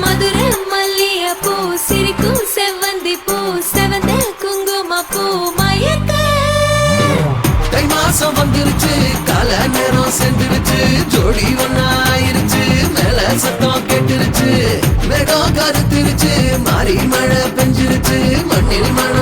மதுரை மல்லிகைப்பூ சிரிக்கும் செவ்வந்தி பூ செவந்த குங்குமப்பூ மயக்க தை மாசம் வந்துருச்சு கால நேரம் சென்றுருச்சு ஜோடி ஒன்னாயிருச்சு மேல சத்தம் கேட்டுருச்சு மேகம் கருத்துருச்சு மாறி மழை பெஞ்சிருச்சு மண்ணில் மனம்